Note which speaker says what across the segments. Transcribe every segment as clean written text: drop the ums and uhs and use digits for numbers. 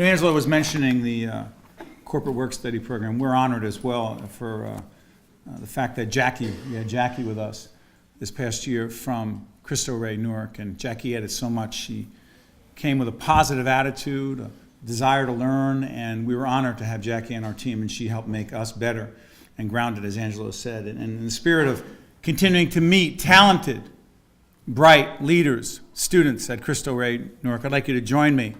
Speaker 1: Angela was mentioning the corporate work study program. We're honored as well for the fact that we had Jackie with us this past year from Cristo Rey, Newark, and Jackie added so much. She came with a positive attitude, a desire to learn, and we were honored to have Jackie on our team, and she helped make us better and grounded, as Angela said. And in the spirit of continuing to meet talented, bright leaders, students at Cristo Rey, Newark, I'd like you to join me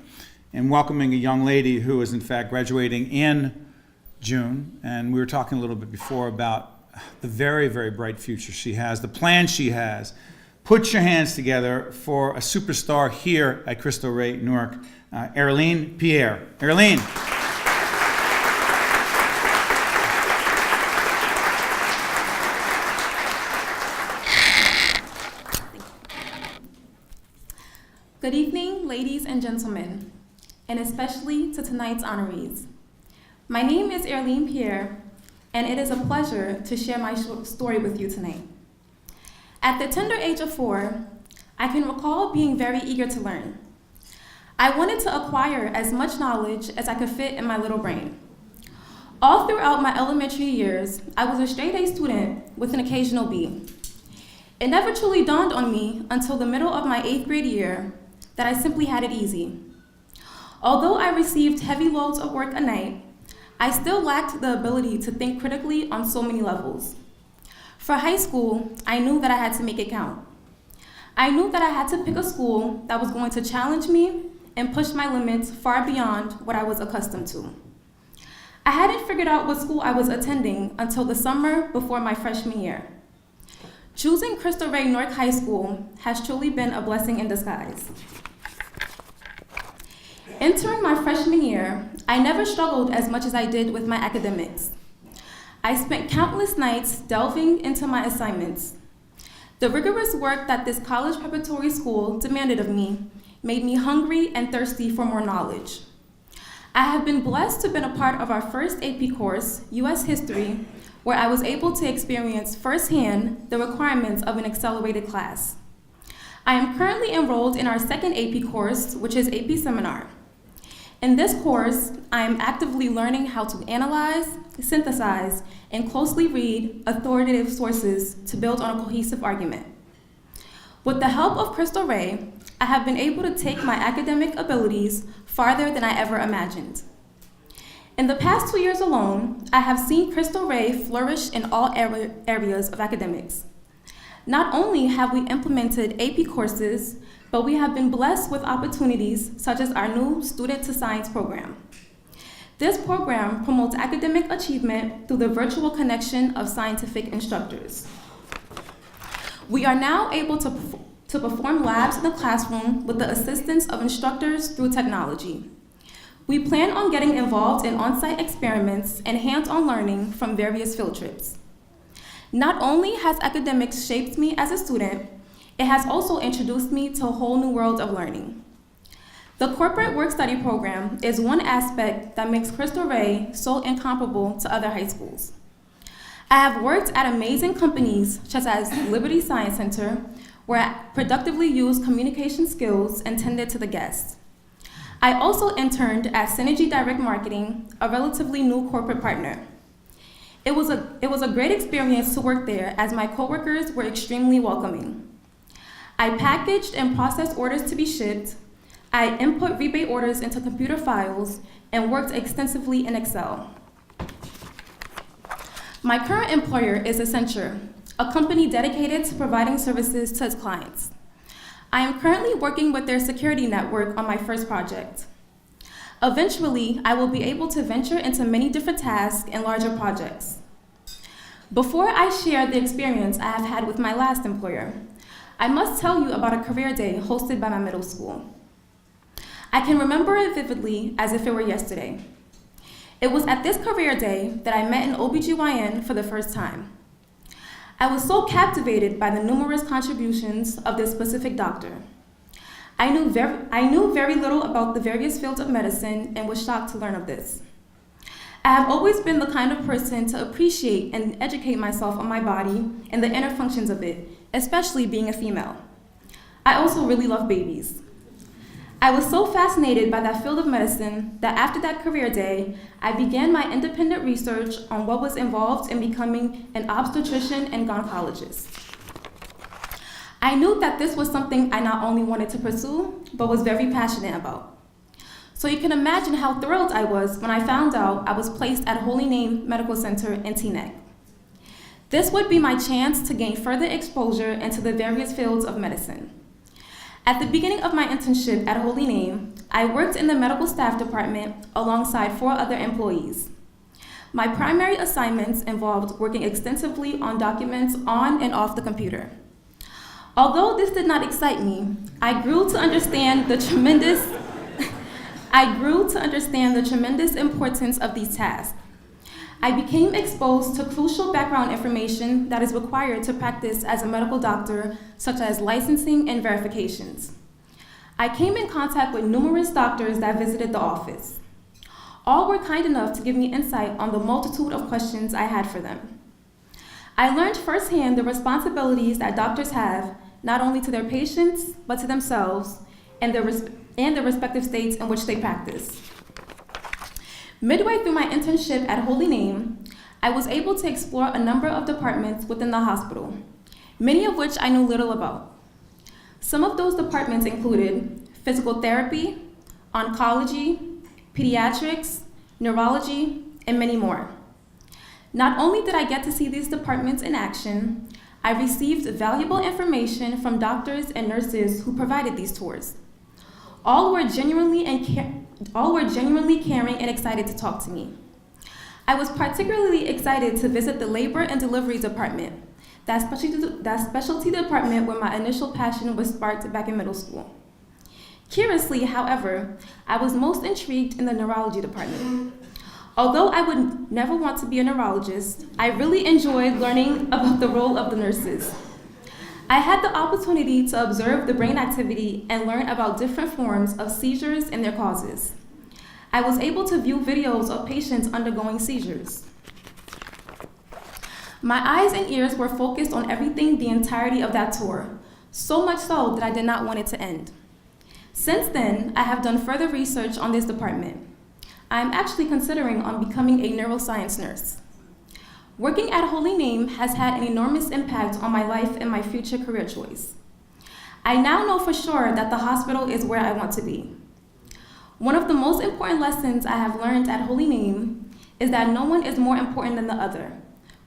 Speaker 1: in welcoming a young lady who is in fact graduating in June. And we were talking a little bit before about the very, very bright future she has, the plan she has. Put your hands together for a superstar here at Cristo Rey, Newark, Airlene Pierre. Airlene.
Speaker 2: Good evening, ladies and gentlemen, and especially to tonight's honorees. My name is Airlene Pierre, and it is a pleasure to share my story with you tonight. At the tender age of 4, I can recall being very eager to learn. I wanted to acquire as much knowledge as I could fit in my little brain. All throughout my elementary years, I was a straight-A student with an occasional B. It never truly dawned on me until the middle of my 8th grade year that I simply had it easy. Although I received heavy loads of work a night, I still lacked the ability to think critically on so many levels. For high school, I knew that I had to make it count. I knew that I had to pick a school that was going to challenge me and push my limits far beyond what I was accustomed to. I hadn't figured out what school I was attending until the summer before my freshman year. Choosing Cristo Rey Newark High School has truly been a blessing in disguise. Entering my freshman year, I never struggled as much as I did with my academics. I spent countless nights delving into my assignments. The rigorous work that this college preparatory school demanded of me made me hungry and thirsty for more knowledge. I have been blessed to have been a part of our first AP course, U.S. History, where I was able to experience firsthand the requirements of an accelerated class. I am currently enrolled in our second AP course, which is AP Seminar. In this course, I am actively learning how to analyze, synthesize, and closely read authoritative sources to build on a cohesive argument. With the help of Cristo Rey, I have been able to take my academic abilities farther than I ever imagined. In the past 2 years alone, I have seen Cristo Rey flourish in all areas of academics. Not only have we implemented AP courses, but we have been blessed with opportunities such as our new Student to Science program. This program promotes academic achievement through the virtual connection of scientific instructors. We are now able to perform labs in the classroom with the assistance of instructors through technology. We plan on getting involved in on-site experiments and hands-on learning from various field trips. Not only has academics shaped me as a student, it has also introduced me to a whole new world of learning. The corporate work study program is one aspect that makes Cristo Rey so incomparable to other high schools. I have worked at amazing companies such as Liberty Science Center, where I productively used communication skills and tended to the guests. I also interned at Synergy Direct Marketing, a relatively new corporate partner. It was a great experience to work there as my coworkers were extremely welcoming. I packaged and processed orders to be shipped. I input rebate orders into computer files and worked extensively in Excel. My current employer is Accenture, a company dedicated to providing services to its clients. I am currently working with their security network on my first project. Eventually, I will be able to venture into many different tasks and larger projects. Before I share the experience I have had with my last employer, I must tell you about a career day hosted by my middle school. I can remember it vividly as if it were yesterday. It was at this career day that I met an OBGYN for the first time. I was so captivated by the numerous contributions of this specific doctor. I knew very little about the various fields of medicine and was shocked to learn of this. I have always been the kind of person to appreciate and educate myself on my body and the inner functions of it, especially being a female. I also really love babies. I was so fascinated by that field of medicine that after that career day, I began my independent research on what was involved in becoming an obstetrician and gynecologist. I knew that this was something I not only wanted to pursue, but was very passionate about. So you can imagine how thrilled I was when I found out I was placed at Holy Name Medical Center in Teaneck. This would be my chance to gain further exposure into the various fields of medicine. At the beginning of my internship at Holy Name, I worked in the medical staff department alongside 4 other employees. My primary assignments involved working extensively on documents on and off the computer. Although this did not excite me, I grew to understand the tremendous importance of these tasks. I became exposed to crucial background information that is required to practice as a medical doctor, such as licensing and verifications. I came in contact with numerous doctors that visited the office. All were kind enough to give me insight on the multitude of questions I had for them. I learned firsthand the responsibilities that doctors have, not only to their patients, but to themselves and the respective states in which they practice. Midway through my internship at Holy Name, I was able to explore a number of departments within the hospital, many of which I knew little about. Some of those departments included physical therapy, oncology, pediatrics, neurology, and many more. Not only did I get to see these departments in action, I received valuable information from doctors and nurses who provided these tours. All were genuinely caring and excited to talk to me. I was particularly excited to visit the labor and delivery department, that specialty department where my initial passion was sparked back in middle school. Curiously, however, I was most intrigued in the neurology department. Although I would never want to be a neurologist, I really enjoyed learning about the role of the nurses. I had the opportunity to observe the brain activity and learn about different forms of seizures and their causes. I was able to view videos of patients undergoing seizures. My eyes and ears were focused on everything the entirety of that tour, so much so that I did not want it to end. Since then, I have done further research on this department. I am actually considering on becoming a neuroscience nurse. Working at Holy Name has had an enormous impact on my life and my future career choice. I now know for sure that the hospital is where I want to be. One of the most important lessons I have learned at Holy Name is that no one is more important than the other,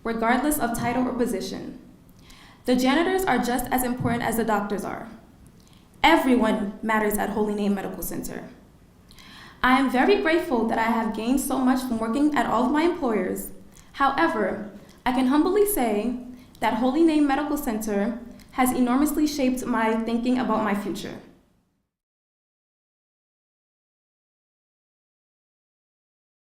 Speaker 2: regardless of title or position. The janitors are just as important as the doctors are. Everyone matters at Holy Name Medical Center. I am very grateful that I have gained so much from working at all of my employers. However, I can humbly say that Holy Name Medical Center has enormously shaped my thinking about my future.